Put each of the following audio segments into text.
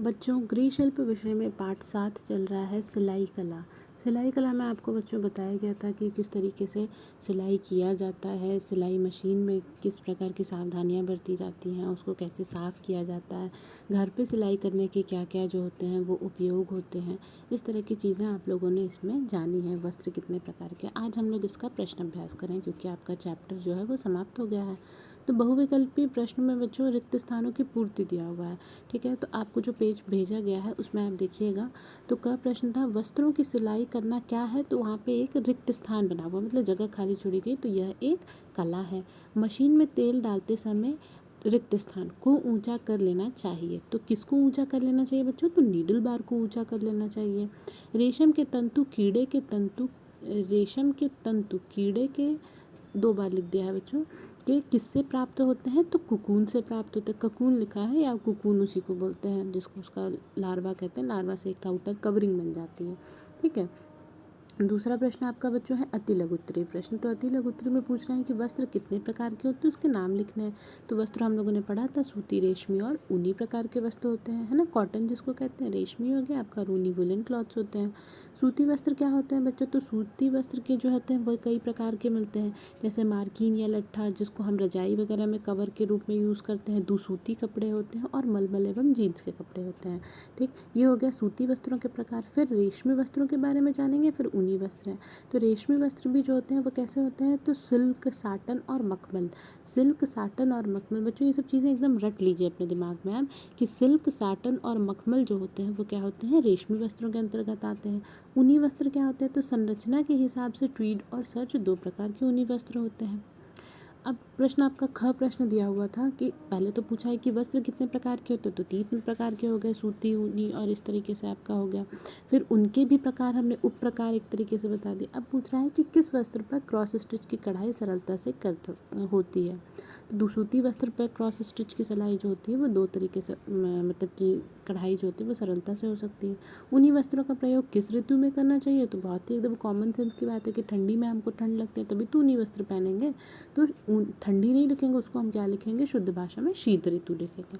बच्चों गृह शिल्प विषय में पाठ 7 चल रहा है सिलाई कला। सिलाई कला में आपको बच्चों बताया गया था कि किस तरीके से सिलाई किया जाता है, सिलाई मशीन में किस प्रकार की सावधानियां बरती जाती हैं, उसको कैसे साफ़ किया जाता है, घर पे सिलाई करने के क्या क्या जो होते हैं वो उपयोग होते हैं। इस तरह की चीज़ें आप लोगों ने इसमें जानी है। वस्त्र कितने प्रकार के, आज हम लोग इसका प्रश्न अभ्यास करें क्योंकि आपका चैप्टर जो है वो समाप्त हो गया है। तो बहुविकल्पी प्रश्न में बच्चों रिक्त स्थानों की पूर्ति दिया हुआ है। ठीक है, तो आपको जो पेज भेजा गया है उसमें आप देखिएगा। तो क प्रश्न था वस्त्रों की सिलाई करना क्या है, तो वहाँ पे एक रिक्त स्थान बना हुआ, मतलब जगह खाली छोड़ी गई, तो यह एक कला है। मशीन में तेल डालते समय रिक्त स्थान को ऊंचा कर लेना चाहिए। तो किसको ऊंचा कर लेना चाहिए बच्चों, तो नीडल बार को ऊंचा कर लेना चाहिए। रेशम के तंतु कीड़े के तंतु, रेशम के तंतु कीड़े के, 2 बार लिख दिया है बच्चों, कि किससे प्राप्त होते हैं, तो कुकून से प्राप्त होते हैं। ककून लिखा है या कुकून उसी को बोलते हैं जिसको उसका लार्वा कहते हैं। लार्वा से एक आउटर कवरिंग बन जाती है। ठीक है, दूसरा प्रश्न आपका बच्चों है अति लघु उत्तरीय प्रश्न। तो अति लघु उत्तरीय में पूछ रहे हैं कि वस्त्र कितने प्रकार के होते हैं, उसके नाम लिखने हैं। तो वस्त्र हम लोगों ने पढ़ा था सूती, रेशमी और ऊनी प्रकार के वस्त्र होते हैं, है ना। कॉटन जिसको कहते हैं, रेशमी हो गया आपका, ऊनी वुलन क्लॉथ्स होते हैं। सूती वस्त्र क्या होते हैं बच्चों, तो सूती वस्त्र के जो होते हैं वह कई प्रकार के मिलते हैं, जैसे मार्किन या लट्ठा जिसको हम रजाई वगैरह में कवर के रूप में यूज़ करते हैं। दूसूती कपड़े होते हैं और मलमल एवं जीन्स के कपड़े होते हैं। ठीक, ये हो गया सूती वस्त्रों के प्रकार। फिर रेशमी वस्त्रों के बारे में जानेंगे, फिर ऊनी वस्त्र हैं। तो रेशमी वस्त्र भी जो होते हैं वो कैसे होते हैं, तो सिल्क, साटन और मखमल। सिल्क, साटन और मखमल, बच्चों ये सब चीज़ें एकदम रट लीजिए अपने दिमाग में आप, कि सिल्क, साटन और मखमल जो होते हैं वो क्या होते हैं, रेशमी वस्त्रों के अंतर्गत आते हैं। ऊनी वस्त्र क्या होते हैं, तो संरचना के हिसाब से ट्वीड और सर्च 2 प्रकार के ऊनी वस्त्र होते हैं। अब प्रश्न आपका ख प्रश्न दिया हुआ था कि पहले तो पूछा है कि वस्त्र कितने प्रकार के होते हैं, तो 3 प्रकार के हो गए, सूती, ऊनी और इस तरीके से आपका हो गया। फिर उनके भी प्रकार हमने उप प्रकार एक तरीके से बता दिए। अब पूछ रहा है कि किस वस्त्र पर क्रॉस स्टिच की कढ़ाई सरलता से होती है। तो दूसूती वस्त्र पर क्रॉस स्टिच की सिलाई जो होती है वो 2 तरीके से, मतलब कि कढ़ाई जो होती है वो सरलता से हो सकती है। ऊनी वस्त्रों का प्रयोग किस ऋतु में करना चाहिए, तो बहुत ही एकदम कॉमन सेंस की बात है कि ठंडी में हमको ठंड लगती है तभी तो ऊनी वस्त्र पहनेंगे। तो ठंडी नहीं लिखेंगे, उसको हम क्या लिखेंगे, शुद्ध भाषा में शीत ऋतु लिखेंगे।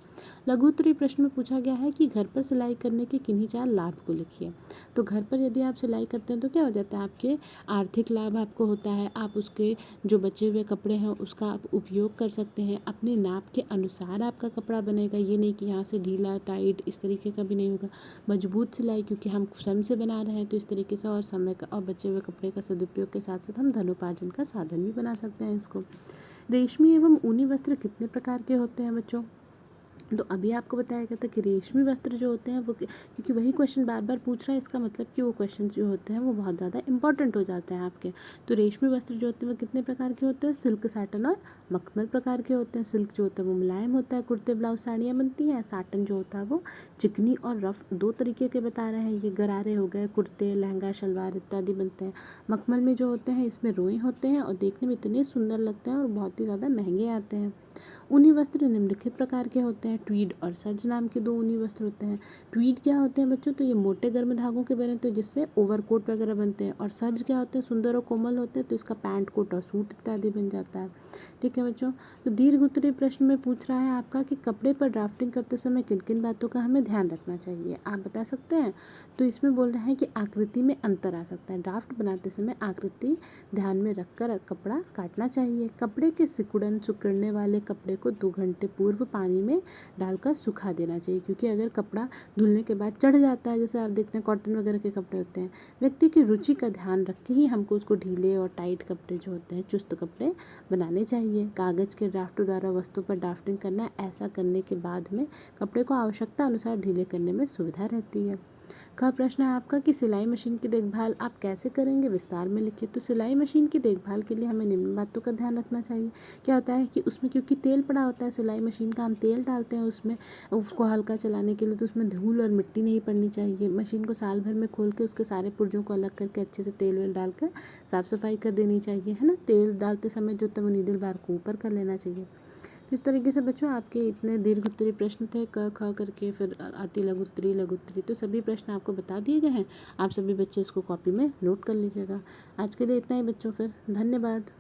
लघु उत्तरीय प्रश्न में पूछा गया है कि घर पर सिलाई करने के किन्हीं 4 लाभ को लिखिए। तो घर पर यदि आप सिलाई करते हैं तो क्या हो जाता है, आपके आर्थिक लाभ आपको होता है। आप उसके जो बचे हुए कपड़े हैं उसका आप उपयोग कर सकते हैं, अपने नाप के अनुसार आपका कपड़ा बनेगा। ये नहीं कि यहाँ से ढीला टाइट इस तरीके का भी नहीं होगा। मजबूत सिलाई, क्योंकि हम स्वयं से बना रहे हैं तो इस तरीके से, और समय का और बचे हुए कपड़े का सदुपयोग के साथ साथ हम धनोपार्जन का साधन भी बना सकते हैं इसको। रेशमी एवं ऊनी वस्त्र कितने प्रकार के होते हैं बच्चों, तो अभी आपको बताया गया था कि रेशमी वस्त्र जो होते हैं वो, क्योंकि वही क्वेश्चन बार बार पूछ रहा है, इसका मतलब कि वो क्वेश्चन जो होते हैं वो बहुत ज़्यादा इंपॉर्टेंट हो जाते हैं आपके। तो रेशमी वस्त्र जो होते हैं वो कितने प्रकार के होते हैं, सिल्क, साटन और मखमल प्रकार के होते हैं। सिल्क जो होता है वो मुलायम होता है, कुर्ते ब्लाउज साड़ियाँ बनती हैं। साटन जो होता है वो चिकनी और रफ, 2 तरीके के बता रहे हैं, ये गरारे हो गए, कुर्ते, लहंगा, शलवार इत्यादि बनते हैं। मखमल में जो होते हैं इसमें रोए होते हैं और देखने में इतने सुंदर लगते हैं और बहुत ही ज़्यादा महंगे आते हैं। ऊनी वस्त्र निम्नलिखित प्रकार के होते हैं, ट्वीड और सर्ज नाम के 2 ऊनी वस्त्र होते हैं। ट्वीड क्या होते हैं बच्चों, तो ये मोटे गर्म धागों के बने होते हैं जिससे ओवरकोट वगैरह बनते हैं। और सर्ज क्या होते हैं, सुंदर और कोमल होते हैं, तो इसका पैंट, कोट और सूट इत्यादि बन जाता है। ठीक है बच्चों, तो दीर्घ उत्तरीय प्रश्न में पूछ रहा है आपका कि कपड़े पर ड्राफ्टिंग करते समय किन किन बातों का हमें ध्यान रखना चाहिए, आप बता सकते हैं। तो इसमें बोल रहे हैं कि आकृति में अंतर आ सकता है, ड्राफ्ट बनाते समय आकृति ध्यान में रखकर कपड़ा काटना चाहिए। कपड़े के सिकुड़ने वाले कपड़े को 2 घंटे पूर्व पानी में डालकर सुखा देना चाहिए, क्योंकि अगर कपड़ा धुलने के बाद चढ़ जाता है, जैसे आप देखते हैं कॉटन वगैरह के कपड़े होते हैं, व्यक्ति की रुचि का ध्यान रख के ही हमको उसको ढीले और टाइट कपड़े जो होते हैं, चुस्त कपड़े बनाने चाहिए। कागज़ के ड्राफ्ट द्वारा वस्तु पर ड्राफ्टिंग करना, ऐसा करने के बाद में कपड़े को आवश्यकता अनुसार ढीले करने में सुविधा रहती है। का प्रश्न है आपका कि सिलाई मशीन की देखभाल आप कैसे करेंगे, विस्तार में लिखिए। तो सिलाई मशीन की देखभाल के लिए हमें निम्न बातों का ध्यान रखना चाहिए। क्या होता है कि उसमें क्योंकि तेल पड़ा होता है, सिलाई मशीन का हम तेल डालते हैं उसमें, उसको हल्का चलाने के लिए, तो उसमें धूल और मिट्टी नहीं पड़नी चाहिए। मशीन को साल भर में खोल के उसके सारे पुर्जों को अलग करके अच्छे से तेल वेल डालकर साफ़ सफाई कर देनी चाहिए, है ना। तेल डालते समय जो होता है वो नीडल बार को ऊपर कर लेना चाहिए। तो इस तरीके से बच्चों आपके इतने दीर्घ उत्तरीय प्रश्न थे, क ख करके, फिर अति लघु उत्तरीय, लघु उत्तरीय, तो सभी प्रश्न आपको बता दिए गए हैं। आप सभी बच्चे इसको कॉपी में नोट कर लीजिएगा। आज के लिए इतना ही बच्चों, फिर धन्यवाद।